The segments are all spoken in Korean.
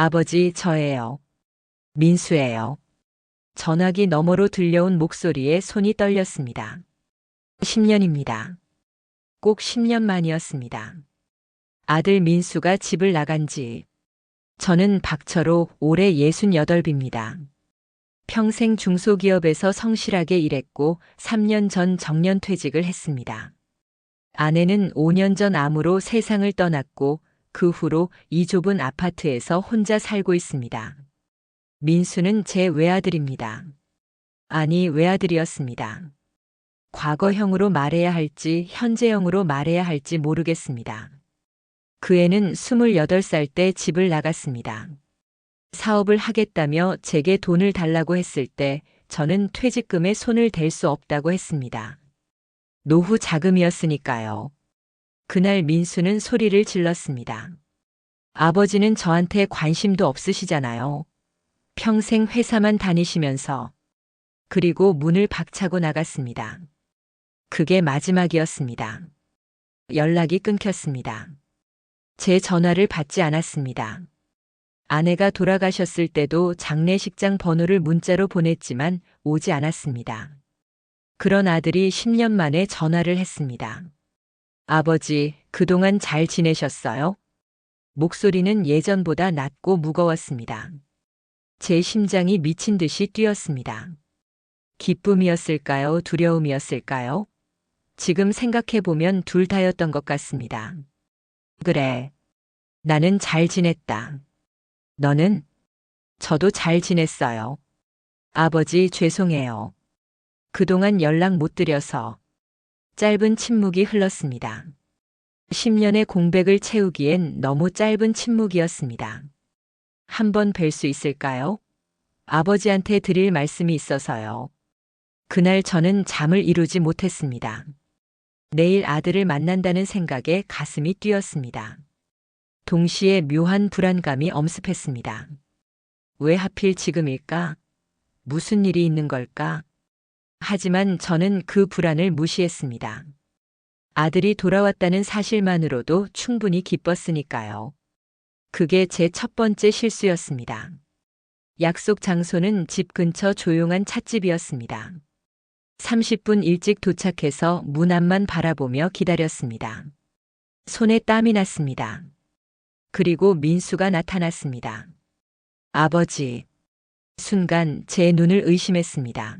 아버지, 저예요. 민수예요. 전화기 너머로 들려온 목소리에 손이 떨렸습니다. 10년입니다. 꼭 10년 만이었습니다. 아들 민수가 집을 나간 지. 저는 박철호, 올해 68입니다. 평생 중소기업에서 성실하게 일했고 3년 전 정년퇴직을 했습니다. 아내는 5년 전 암으로 세상을 떠났고 그 후로 이 좁은 아파트에서 혼자 살고 있습니다. 민수는 제 외아들입니다. 아니, 외아들이었습니다. 과거형으로 말해야 할지 현재형으로 말해야 할지 모르겠습니다. 그 애는 28살 때 집을 나갔습니다. 사업을 하겠다며 제게 돈을 달라고 했을 때 저는 퇴직금에 손을 댈 수 없다고 했습니다. 노후 자금이었으니까요. 그날 민수는 소리를 질렀습니다. 아버지는 저한테 관심도 없으시잖아요. 평생 회사만 다니시면서. 그리고 문을 박차고 나갔습니다. 그게 마지막이었습니다. 연락이 끊겼습니다. 제 전화를 받지 않았습니다. 아내가 돌아가셨을 때도 장례식장 번호를 문자로 보냈지만 오지 않았습니다. 그런 아들이 10년 만에 전화를 했습니다. 아버지, 그동안 잘 지내셨어요? 목소리는 예전보다 낮고 무거웠습니다. 제 심장이 미친 듯이 뛰었습니다. 기쁨이었을까요? 두려움이었을까요? 지금 생각해보면 둘 다였던 것 같습니다. 그래. 나는 잘 지냈다. 너는? 저도 잘 지냈어요. 아버지, 죄송해요. 그동안 연락 못 드려서. 짧은 침묵이 흘렀습니다. 10년의 공백을 채우기엔 너무 짧은 침묵이었습니다. 한번 뵐 수 있을까요? 아버지한테 드릴 말씀이 있어서요. 그날 저는 잠을 이루지 못했습니다. 내일 아들을 만난다는 생각에 가슴이 뛰었습니다. 동시에 묘한 불안감이 엄습했습니다. 왜 하필 지금일까? 무슨 일이 있는 걸까? 하지만 저는 그 불안을 무시했습니다. 아들이 돌아왔다는 사실만으로도 충분히 기뻤으니까요. 그게 제 첫 번째 실수였습니다. 약속 장소는 집 근처 조용한 찻집이었습니다. 30분 일찍 도착해서 문 앞만 바라보며 기다렸습니다. 손에 땀이 났습니다. 그리고 민수가 나타났습니다. 아버지. 순간 제 눈을 의심했습니다.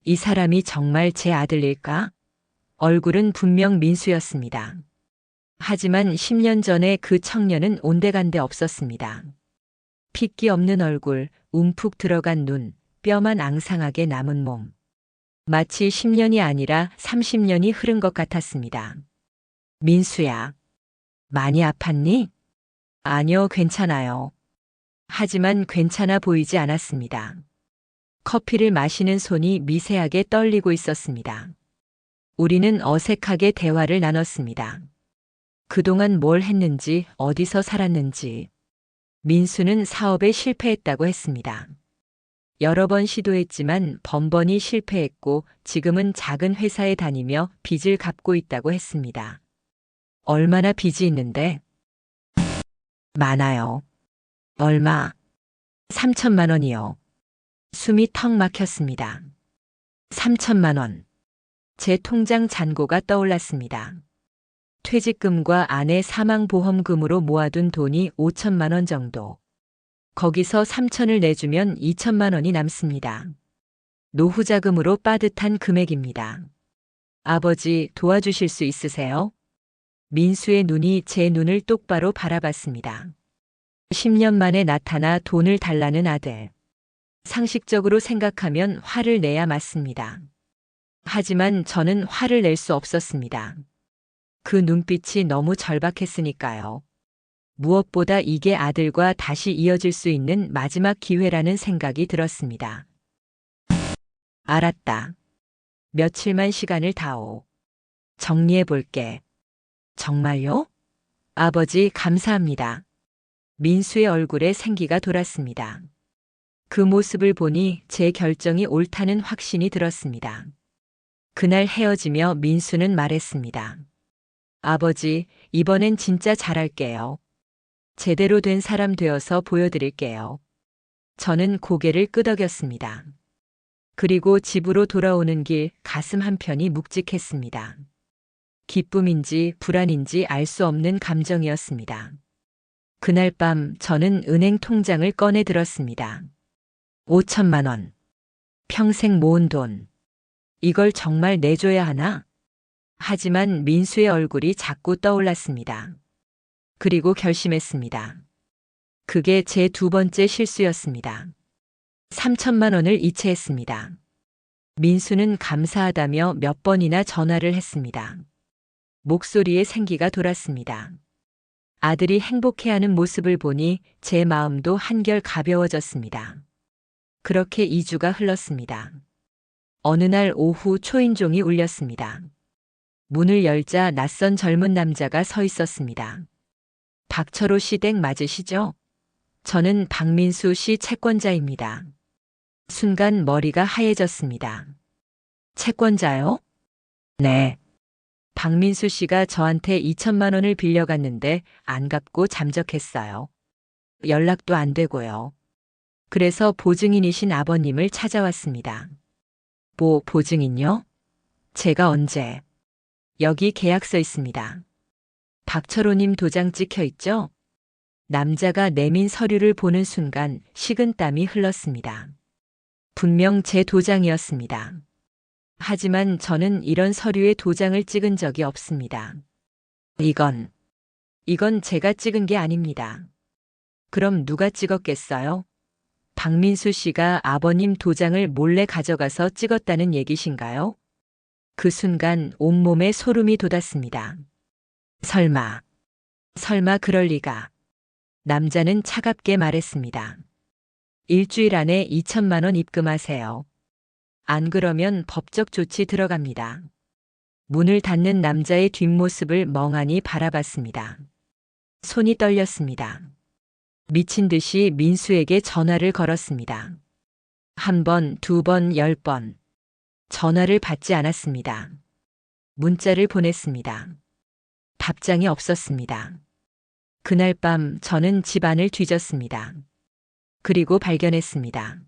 이 사람이 정말 제 아들일까? 얼굴은 분명 민수였습니다. 하지만 10년 전에 그 청년은 온데간데 없었습니다. 핏기 없는 얼굴, 움푹 들어간 눈, 뼈만 앙상하게 남은 몸. 마치 10년이 아니라 30년이 흐른 것 같았습니다. 민수야, 많이 아팠니? 아니요, 괜찮아요. 하지만 괜찮아 보이지 않았습니다. 커피를 마시는 손이 미세하게 떨리고 있었습니다. 우리는 어색하게 대화를 나눴습니다. 그동안 뭘 했는지, 어디서 살았는지. 민수는 사업에 실패했다고 했습니다. 여러 번 시도했지만 번번이 실패했고 지금은 작은 회사에 다니며 빚을 갚고 있다고 했습니다. 얼마나 빚이 있는데? 많아요. 얼마? 3천만 원이요. 숨이 턱 막혔습니다. 3천만 원. 제 통장 잔고가 떠올랐습니다. 퇴직금과 아내 사망보험금으로 모아둔 돈이 5천만 원 정도. 거기서 3천을 내주면 2천만 원이 남습니다. 노후자금으로 빠듯한 금액입니다. 아버지, 도와주실 수 있으세요? 민수의 눈이 제 눈을 똑바로 바라봤습니다. 10년 만에 나타나 돈을 달라는 아들. 상식적으로 생각하면 화를 내야 맞습니다. 하지만 저는 화를 낼 수 없었습니다. 그 눈빛이 너무 절박했으니까요. 무엇보다 이게 아들과 다시 이어질 수 있는 마지막 기회라는 생각이 들었습니다. 알았다. 며칠만 시간을 다오. 정리해 볼게. 정말요? 아버지, 감사합니다. 민수의 얼굴에 생기가 돌았습니다. 그 모습을 보니 제 결정이 옳다는 확신이 들었습니다. 그날 헤어지며 민수는 말했습니다. 아버지, 이번엔 진짜 잘할게요. 제대로 된 사람 되어서 보여드릴게요. 저는 고개를 끄덕였습니다. 그리고 집으로 돌아오는 길 가슴 한편이 묵직했습니다. 기쁨인지 불안인지 알 수 없는 감정이었습니다. 그날 밤 저는 은행 통장을 꺼내 들었습니다. 5천만 원. 평생 모은 돈. 이걸 정말 내줘야 하나? 하지만 민수의 얼굴이 자꾸 떠올랐습니다. 그리고 결심했습니다. 그게 제 두 번째 실수였습니다. 3천만 원을 이체했습니다. 민수는 감사하다며 몇 번이나 전화를 했습니다. 목소리에 생기가 돌았습니다. 아들이 행복해하는 모습을 보니 제 마음도 한결 가벼워졌습니다. 그렇게 2주가 흘렀습니다. 어느 날 오후 초인종이 울렸습니다. 문을 열자 낯선 젊은 남자가 서 있었습니다. 박철호 씨 댁 맞으시죠? 저는 박민수 씨 채권자입니다. 순간 머리가 하얘졌습니다. 채권자요? 네. 박민수 씨가 저한테 2천만 원을 빌려갔는데 안 갚고 잠적했어요. 연락도 안 되고요. 그래서 보증인이신 아버님을 찾아왔습니다. 보증인요? 제가 언제? 여기 계약서 있습니다. 박철호님 도장 찍혀 있죠? 남자가 내민 서류를 보는 순간 식은땀이 흘렀습니다. 분명 제 도장이었습니다. 하지만 저는 이런 서류에 도장을 찍은 적이 없습니다. 이건 제가 찍은 게 아닙니다. 그럼 누가 찍었겠어요? 박민수 씨가 아버님 도장을 몰래 가져가서 찍었다는 얘기신가요? 그 순간 온몸에 소름이 돋았습니다. 설마 그럴 리가. 남자는 차갑게 말했습니다. 일주일 안에 2천만 원 입금하세요. 안 그러면 법적 조치 들어갑니다. 문을 닫는 남자의 뒷모습을 멍하니 바라봤습니다. 손이 떨렸습니다. 미친 듯이 민수에게 전화를 걸었습니다. 1번, 2번, 10번. 전화를 받지 않았습니다. 문자를 보냈습니다. 답장이 없었습니다. 그날 밤 저는 집안을 뒤졌습니다. 그리고 발견했습니다.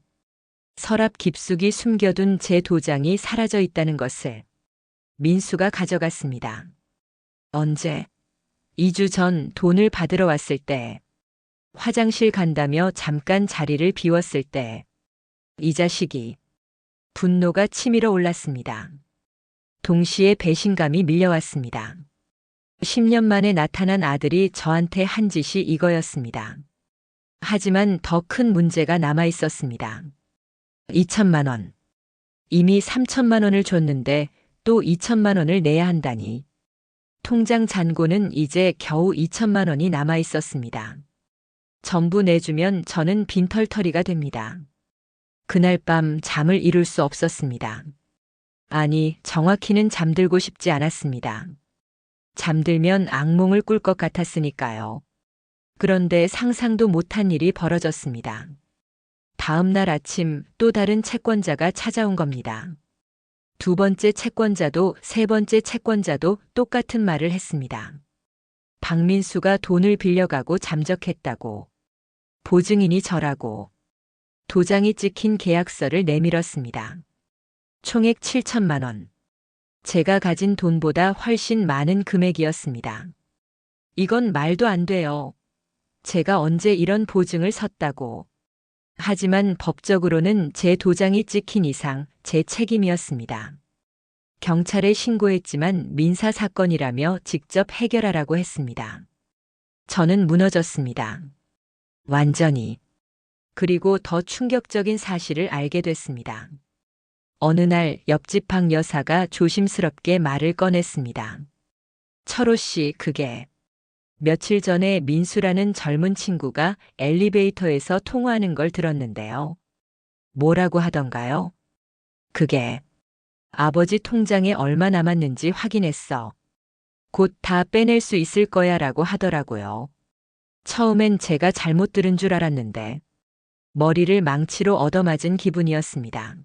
서랍 깊숙이 숨겨둔 제 도장이 사라져 있다는 것을. 민수가 가져갔습니다. 언제? 2주 전 돈을 받으러 왔을 때. 화장실 간다며 잠깐 자리를 비웠을 때. 이 자식이. 분노가 치밀어 올랐습니다. 동시에 배신감이 밀려왔습니다. 10년 만에 나타난 아들이 저한테 한 짓이 이거였습니다. 하지만 더 큰 문제가 남아 있었습니다. 2천만 원. 이미 3천만 원을 줬는데 또 2천만 원을 내야 한다니. 통장 잔고는 이제 겨우 2천만 원이 남아 있었습니다. 전부 내주면 저는 빈털터리가 됩니다. 그날 밤 잠을 이룰 수 없었습니다. 아니, 정확히는 잠들고 싶지 않았습니다. 잠들면 악몽을 꿀 것 같았으니까요. 그런데 상상도 못한 일이 벌어졌습니다. 다음 날 아침 또 다른 채권자가 찾아온 겁니다. 두 번째 채권자도 세 번째 채권자도 똑같은 말을 했습니다. 박민수가 돈을 빌려가고 잠적했다고. 보증인이 저라고. 도장이 찍힌 계약서를 내밀었습니다. 총액 7천만 원. 제가 가진 돈보다 훨씬 많은 금액이었습니다. 이건 말도 안 돼요. 제가 언제 이런 보증을 섰다고. 하지만 법적으로는 제 도장이 찍힌 이상 제 책임이었습니다. 경찰에 신고했지만 민사사건이라며 직접 해결하라고 했습니다. 저는 무너졌습니다. 완전히. 그리고 더 충격적인 사실을 알게 됐습니다. 어느 날 옆집 박 여사가 조심스럽게 말을 꺼냈습니다. 철호 씨, 그게 며칠 전에 민수라는 젊은 친구가 엘리베이터에서 통화하는 걸 들었는데요. 뭐라고 하던가요? 그게 아버지 통장에 얼마 남았는지 확인했어. 곧 다 빼낼 수 있을 거야 라고 하더라고요. 처음엔 제가 잘못 들은 줄 알았는데 머리를 망치로 얻어맞은 기분이었습니다.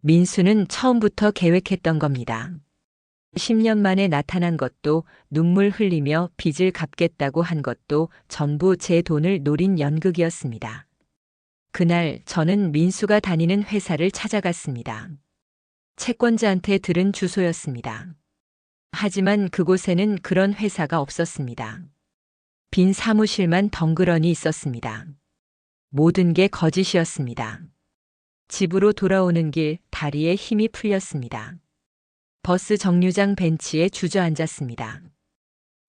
민수는 처음부터 계획했던 겁니다. 10년 만에 나타난 것도, 눈물 흘리며 빚을 갚겠다고 한 것도 전부 제 돈을 노린 연극이었습니다. 그날 저는 민수가 다니는 회사를 찾아갔습니다. 채권자한테 들은 주소였습니다. 하지만 그곳에는 그런 회사가 없었습니다. 빈 사무실만 덩그러니 있었습니다. 모든 게 거짓이었습니다. 집으로 돌아오는 길 다리에 힘이 풀렸습니다. 버스 정류장 벤치에 주저앉았습니다.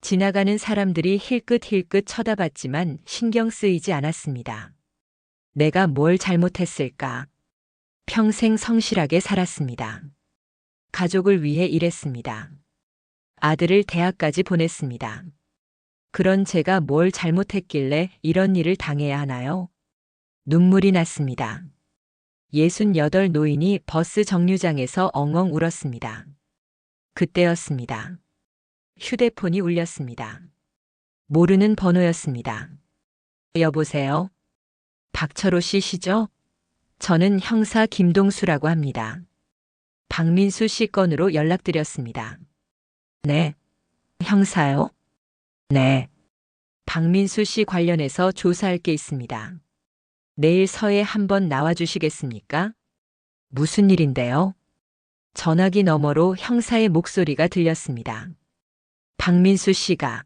지나가는 사람들이 힐끗힐끗 쳐다봤지만 신경 쓰이지 않았습니다. 내가 뭘 잘못했을까? 평생 성실하게 살았습니다. 가족을 위해 일했습니다. 아들을 대학까지 보냈습니다. 그런 제가 뭘 잘못했길래 이런 일을 당해야 하나요? 눈물이 났습니다. 68 노인이 버스 정류장에서 엉엉 울었습니다. 그때였습니다. 휴대폰이 울렸습니다. 모르는 번호였습니다. 여보세요? 박철호 씨시죠? 저는 형사 김동수라고 합니다. 박민수 씨 건으로 연락드렸습니다. 네. 형사요? 네. 박민수 씨 관련해서 조사할 게 있습니다. 내일 서에 한번 나와주시겠습니까? 무슨 일인데요? 전화기 너머로 형사의 목소리가 들렸습니다. 박민수 씨가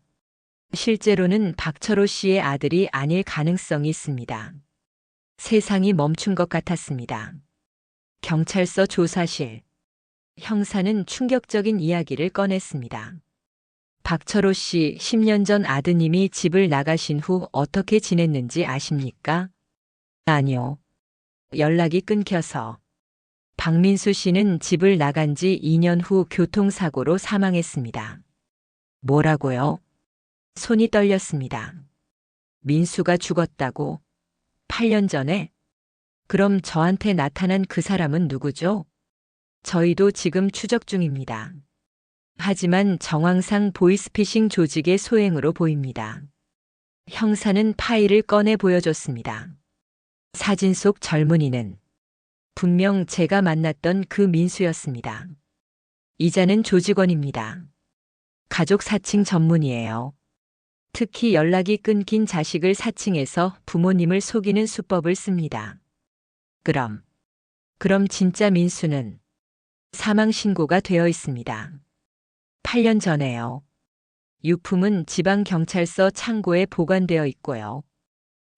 실제로는 박철호 씨의 아들이 아닐 가능성이 있습니다. 세상이 멈춘 것 같았습니다. 경찰서 조사실. 형사는 충격적인 이야기를 꺼냈습니다. 박철호 씨 10년 전 아드님이 집을 나가신 후 어떻게 지냈는지 아십니까? 아니요. 연락이 끊겨서. 박민수 씨는 집을 나간 지 2년 후 교통사고로 사망했습니다. 뭐라고요? 손이 떨렸습니다. 민수가 죽었다고? 8년 전에? 그럼 저한테 나타난 그 사람은 누구죠? 저희도 지금 추적 중입니다. 하지만 정황상 보이스피싱 조직의 소행으로 보입니다. 형사는 파일을 꺼내 보여줬습니다. 사진 속 젊은이는 분명 제가 만났던 그 민수였습니다. 이자는 조직원입니다. 가족 사칭 전문이에요. 특히 연락이 끊긴 자식을 사칭해서 부모님을 속이는 수법을 씁니다. 그럼 진짜 민수는 사망 신고가 되어 있습니다. 8년 전에요. 유품은 지방경찰서 창고에 보관되어 있고요.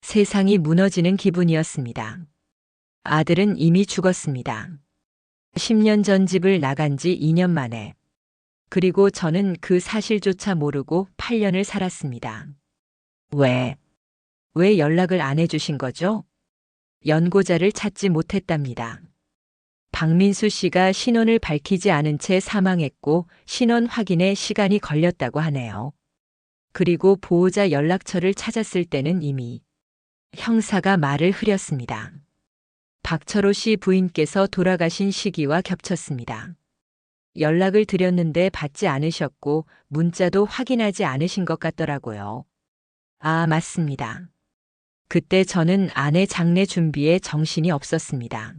세상이 무너지는 기분이었습니다. 아들은 이미 죽었습니다. 10년 전 집을 나간 지 2년 만에. 그리고 저는 그 사실조차 모르고 8년을 살았습니다. 왜 연락을 안 해주신 거죠? 연고자를 찾지 못했답니다. 박민수 씨가 신원을 밝히지 않은 채 사망했고 신원 확인에 시간이 걸렸다고 하네요. 그리고 보호자 연락처를 찾았을 때는 이미. 형사가 말을 흐렸습니다. 박철호 씨 부인께서 돌아가신 시기와 겹쳤습니다. 연락을 드렸는데 받지 않으셨고 문자도 확인하지 않으신 것 같더라고요. 아, 맞습니다. 그때 저는 아내 장례 준비에 정신이 없었습니다.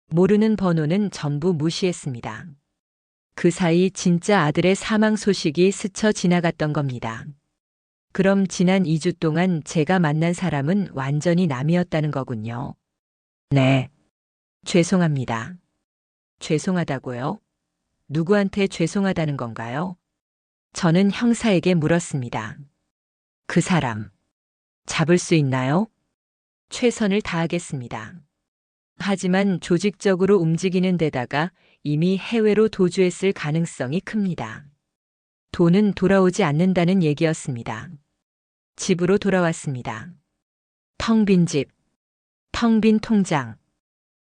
모르는 번호는 전부 무시했습니다. 그 사이 진짜 아들의 사망 소식이 스쳐 지나갔던 겁니다. 그럼 지난 2주 동안 제가 만난 사람은 완전히 남이었다는 거군요. 네. 죄송합니다. 죄송하다고요? 누구한테 죄송하다는 건가요? 저는 형사에게 물었습니다. 그 사람 잡을 수 있나요? 최선을 다하겠습니다. 하지만 조직적으로 움직이는 데다가 이미 해외로 도주했을 가능성이 큽니다. 돈은 돌아오지 않는다는 얘기였습니다. 집으로 돌아왔습니다. 텅 빈 집, 텅 빈 통장,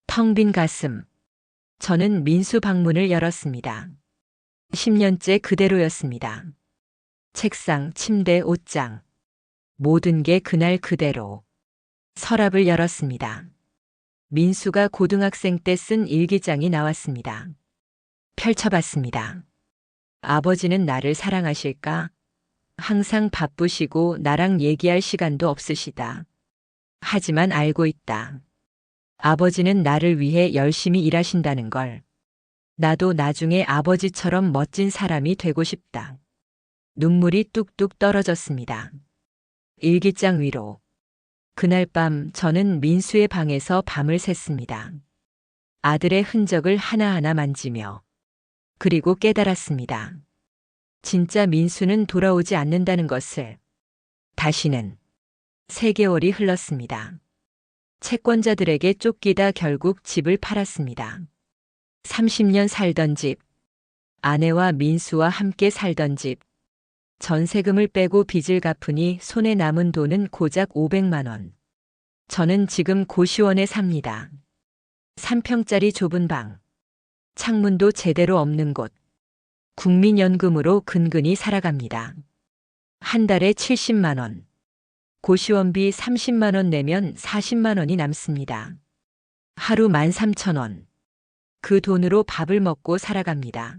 텅 빈 가슴. 저는 민수 방문을 열었습니다. 10년째 그대로였습니다. 책상, 침대, 옷장. 모든 게 그날 그대로. 서랍을 열었습니다. 민수가 고등학생 때 쓴 일기장이 나왔습니다. 펼쳐봤습니다. 아버지는 나를 사랑하실까? 항상 바쁘시고 나랑 얘기할 시간도 없으시다. 하지만 알고 있다. 아버지는 나를 위해 열심히 일하신다는 걸. 나도 나중에 아버지처럼 멋진 사람이 되고 싶다. 눈물이 뚝뚝 떨어졌습니다. 일기장 위로. 그날 밤 저는 민수의 방에서 밤을 샜습니다. 아들의 흔적을 하나하나 만지며. 그리고 깨달았습니다. 진짜 민수는 돌아오지 않는다는 것을. 다시는. 3개월이 흘렀습니다. 채권자들에게 쫓기다 결국 집을 팔았습니다. 30년 살던 집, 아내와 민수와 함께 살던 집, 전세금을 빼고 빚을 갚으니 손에 남은 돈은 고작 500만 원. 저는 지금 고시원에 삽니다. 3평짜리 좁은 방, 창문도 제대로 없는 곳. 국민연금으로 근근히 살아갑니다. 한 달에 70만 원. 고시원비 30만 원 내면 40만 원이 남습니다. 하루 13,000원. 그 돈으로 밥을 먹고 살아갑니다.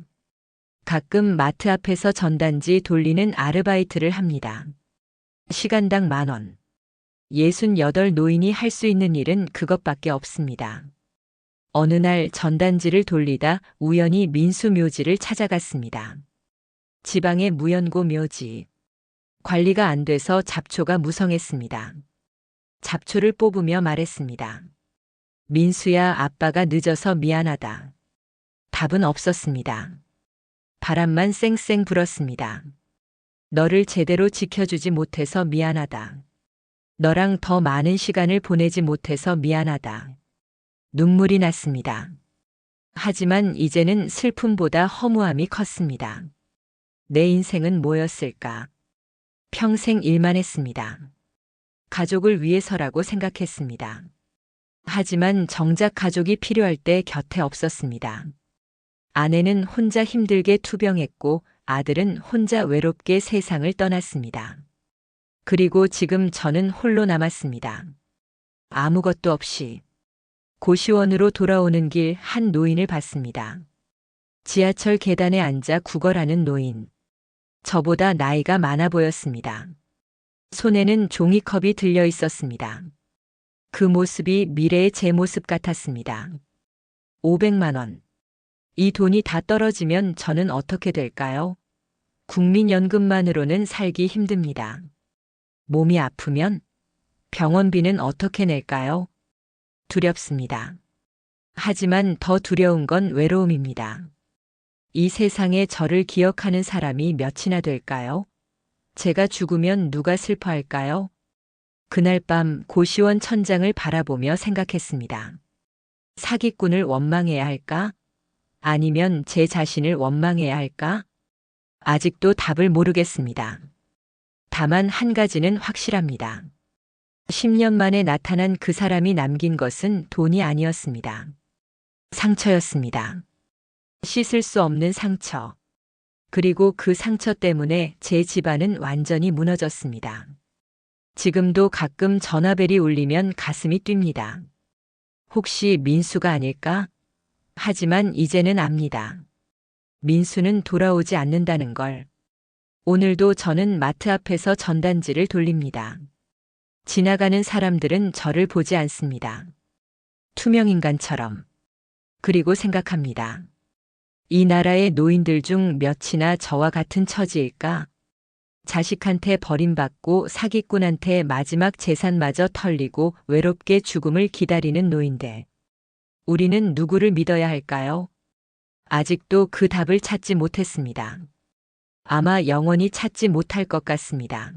가끔 마트 앞에서 전단지 돌리는 아르바이트를 합니다. 시간당 10,000원. 68 노인이 할 수 있는 일은 그것밖에 없습니다. 어느 날 전단지를 돌리다 우연히 민수 묘지를 찾아갔습니다. 지방의 무연고 묘지. 관리가 안 돼서 잡초가 무성했습니다. 잡초를 뽑으며 말했습니다. 민수야, 아빠가 늦어서 미안하다. 답은 없었습니다. 바람만 쌩쌩 불었습니다. 너를 제대로 지켜주지 못해서 미안하다. 너랑 더 많은 시간을 보내지 못해서 미안하다. 눈물이 났습니다. 하지만 이제는 슬픔보다 허무함이 컸습니다. 내 인생은 뭐였을까? 평생 일만 했습니다. 가족을 위해서라고 생각했습니다. 하지만 정작 가족이 필요할 때 곁에 없었습니다. 아내는 혼자 힘들게 투병했고 아들은 혼자 외롭게 세상을 떠났습니다. 그리고 지금 저는 홀로 남았습니다. 아무것도 없이. 고시원으로 돌아오는 길 한 노인을 봤습니다. 지하철 계단에 앉아 구걸하는 노인. 저보다 나이가 많아 보였습니다. 손에는 종이컵이 들려 있었습니다. 그 모습이 미래의 제 모습 같았습니다. 500만 원. 이 돈이 다 떨어지면 저는 어떻게 될까요? 국민연금만으로는 살기 힘듭니다. 몸이 아프면 병원비는 어떻게 낼까요? 두렵습니다. 하지만 더 두려운 건 외로움입니다. 이 세상에 저를 기억하는 사람이 몇이나 될까요? 제가 죽으면 누가 슬퍼할까요? 그날 밤 고시원 천장을 바라보며 생각했습니다. 사기꾼을 원망해야 할까? 아니면 제 자신을 원망해야 할까? 아직도 답을 모르겠습니다. 다만 한 가지는 확실합니다. 10년 만에 나타난 그 사람이 남긴 것은 돈이 아니었습니다. 상처였습니다. 씻을 수 없는 상처. 그리고 그 상처 때문에 제 집안은 완전히 무너졌습니다. 지금도 가끔 전화벨이 울리면 가슴이 뜁니다. 혹시 민수가 아닐까? 하지만 이제는 압니다. 민수는 돌아오지 않는다는 걸. 오늘도 저는 마트 앞에서 전단지를 돌립니다. 지나가는 사람들은 저를 보지 않습니다. 투명인간처럼. 그리고 생각합니다. 이 나라의 노인들 중 몇이나 저와 같은 처지일까? 자식한테 버림받고 사기꾼한테 마지막 재산마저 털리고 외롭게 죽음을 기다리는 노인들. 우리는 누구를 믿어야 할까요? 아직도 그 답을 찾지 못했습니다. 아마 영원히 찾지 못할 것 같습니다.